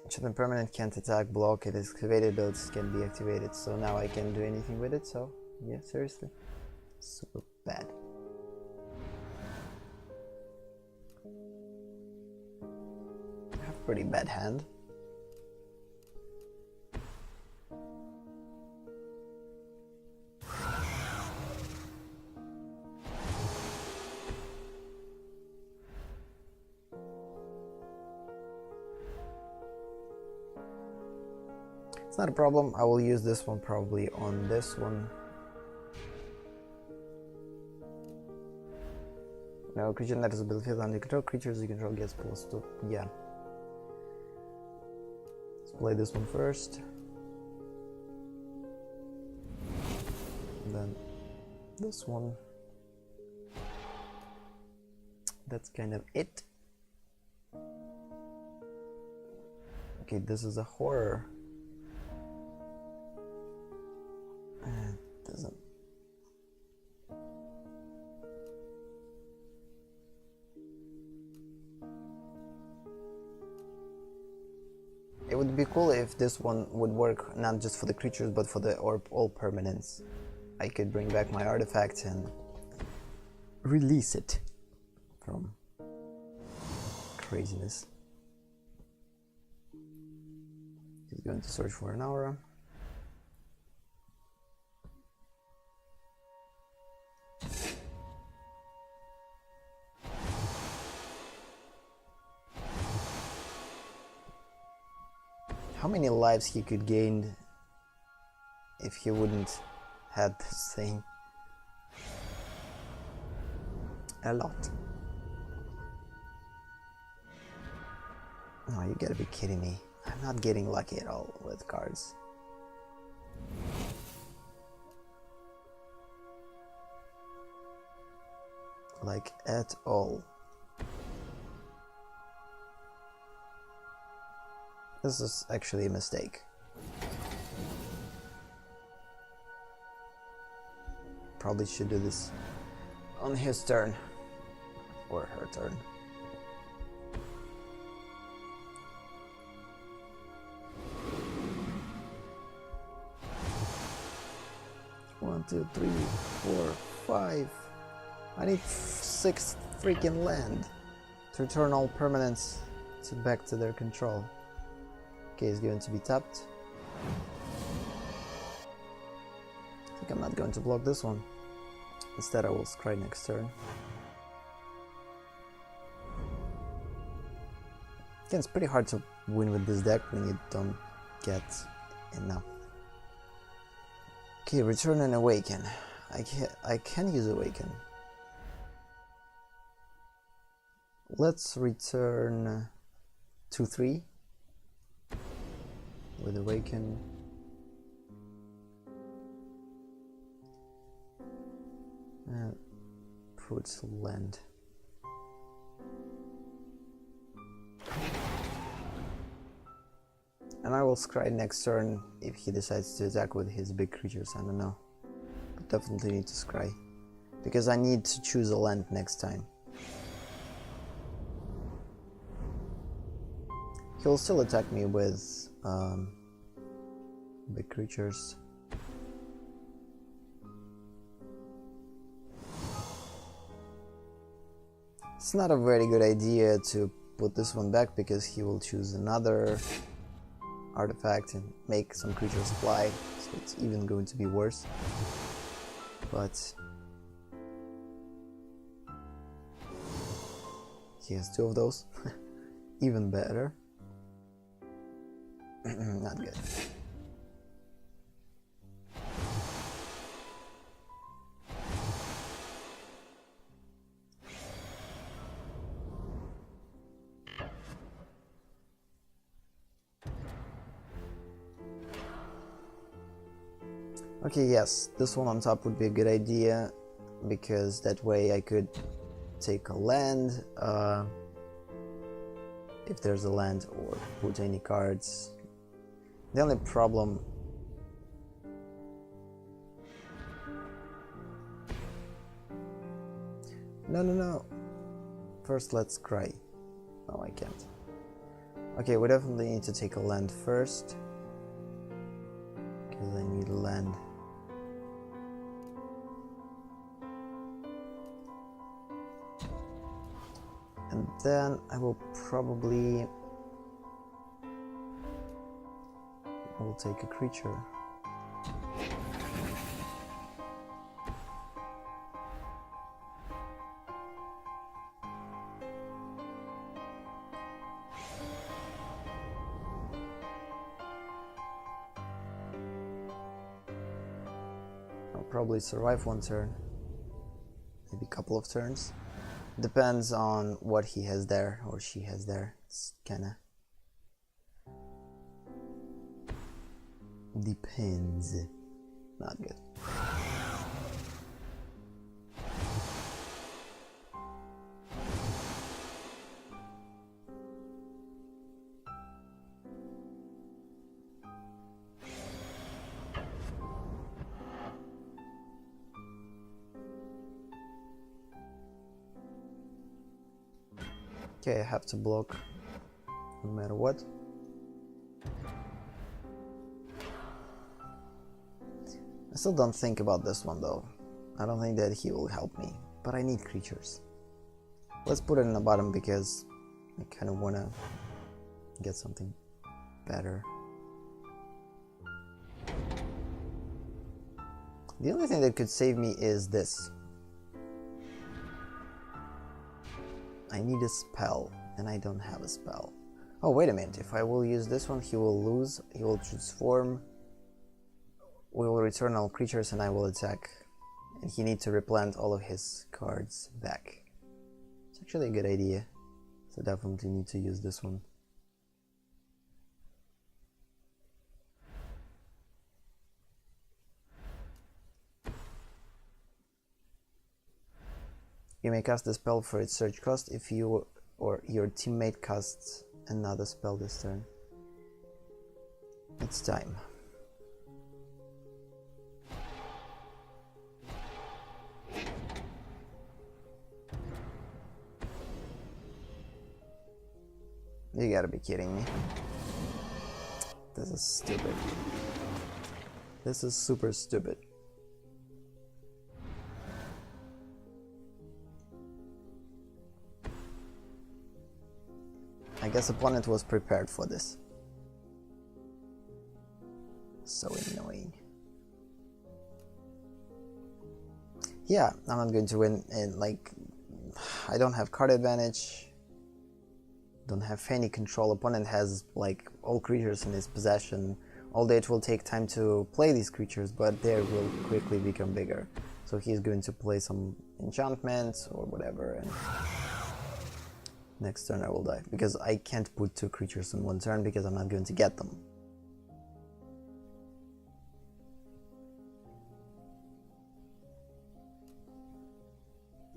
A: Enchanted permanent can't attack, block, it is activated, abilities can be activated, so now I can't do anything with it, so yeah, seriously. Super bad. I have a pretty bad hand. It's not a problem. I will use this one probably on this one. No, creature that is ability under control. Creatures you control gets +2. Yeah. Let's play this one first. And then this one. That's kind of it. Okay, this is a horror. Doesn't. It would be cool if this one would work not just for the creatures but for the all permanents. I could bring back my artifact and release it from craziness. He's going to search for an aura. How many lives he could gain if he wouldn't have this thing? A lot. Oh, you gotta be kidding me. I'm not getting lucky at all with cards. Like, at all. This is actually a mistake. Probably should do this on his turn. Or her turn. One, two, three, 4, 5. I need 6 freaking land to return all permanents back to their control. Okay, it's going to be tapped. I think I'm not going to block this one. Instead, I will scry next turn. Again, it's pretty hard to win with this deck when you don't get enough. Okay, return and awaken. I can use awaken. Let's return 2/3 with awaken. And put land. And I will scry next turn if he decides to attack with his big creatures, I don't know. But definitely need to scry. Because I need to choose a land next time. He'll still attack me with big creatures. It's not a very good idea to put this one back because he will choose another artifact and make some creatures fly, so it's even going to be worse. But he has 2 of those. Even better. Not good. Okay, yes, this one on top would be a good idea, because that way I could take a land, if there's a land, or put any cards. The only problem... No. First let's cry. No, I can't. Okay, we definitely need to take a land first, because I need a land. And then I will take a creature. I'll probably survive one turn, maybe a couple of turns. Depends on what he has there, or she has there. It's kinda... depends. Not good. Okay, I have to block no matter what. still don't think about this one though. I don't think that he will help me, but I need creatures. Let's put it in the bottom because I kind of want to get something better. The only thing that could save me is this. I need a spell, and I don't have a spell. Oh, wait a minute. If I will use this one, he will lose. He will transform. We will return all creatures, and I will attack. And he needs to replant all of his cards back. It's actually a good idea. So definitely need to use this one. You may cast the spell for its search cost if you or your teammate casts another spell this turn. It's time. You gotta be kidding me. This is stupid. This is super stupid. I guess opponent was prepared for this. So annoying. Yeah, I'm not going to win, and like, I don't have card advantage. Don't have any control. Opponent has like all creatures in his possession. Although it will take time to play these creatures, but they will quickly become bigger. So he's going to play some enchantments or whatever, and next turn I will die, because I can't put 2 creatures in one turn because I'm not going to get them.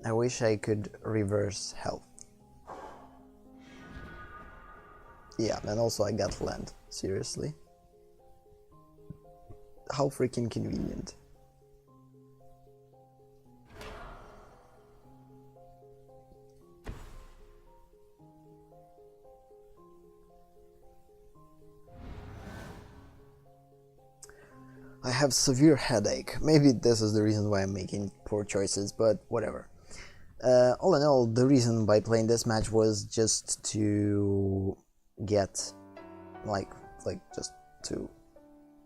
A: I wish I could reverse health. Yeah, and also I got land. Seriously? How freaking convenient. I have severe headache. Maybe this is the reason why I'm making poor choices, but whatever. All in all, the reason by playing this match was just to get, just to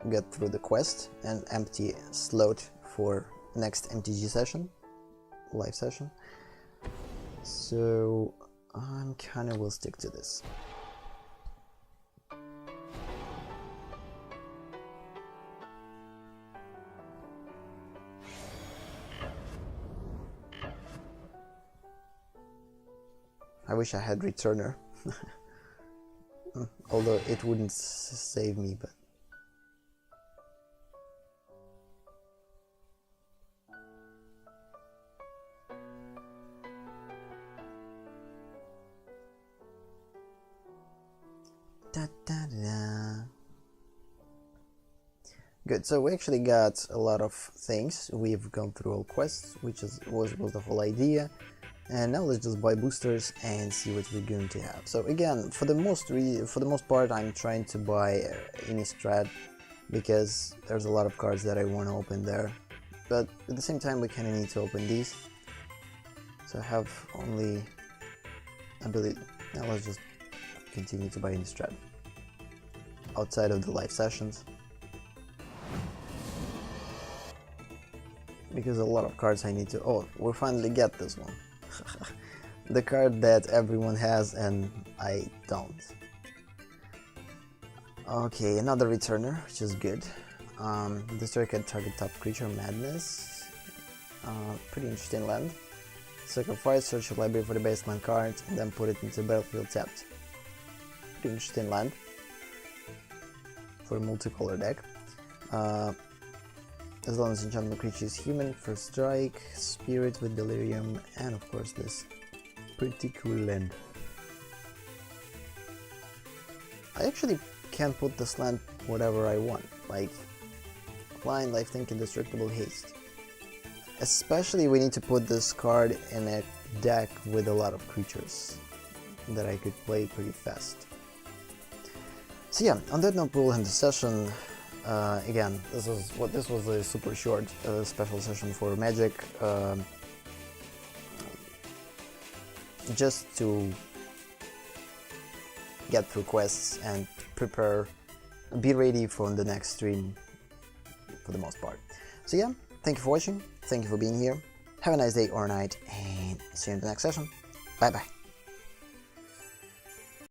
A: get through the quest and empty slot for next MTG session, live session. So I'm kinda will stick to this. I wish I had returner, although it wouldn't save me, but good. So we actually got a lot of things. We've gone through all quests, which was the whole idea. And now let's just buy boosters and see what we're going to have. So again, for the most part, I'm trying to buy Innistrad because there's a lot of cards that I want to open there. But at the same time, we kind of need to open these. So I have only ability. Now let's just continue to buy Innistrad outside of the live sessions, because a lot of cards I need to. Oh, we finally get this one. The card that everyone has and I don't. Okay, another returner, which is good. Destroy target top creature, madness. Pretty interesting land. Sacrifice, search your library for the baseline card, and then put it into the battlefield tapped. Pretty interesting land for a multicolor deck. As long as enchantment creature is human, first strike, spirit with delirium, and of course this pretty cool land. I actually can put this land whatever I want, like blind, lifelink, indestructible, haste. Especially we need to put this card in a deck with a lot of creatures that I could play pretty fast. So yeah, on that note we'll end the session. Again, this was a super short special session for Magic, just to get through quests and prepare, be ready for the next stream for the most part. So yeah, thank you for watching, thank you for being here, have a nice day or night, and see you in the next session. Bye bye.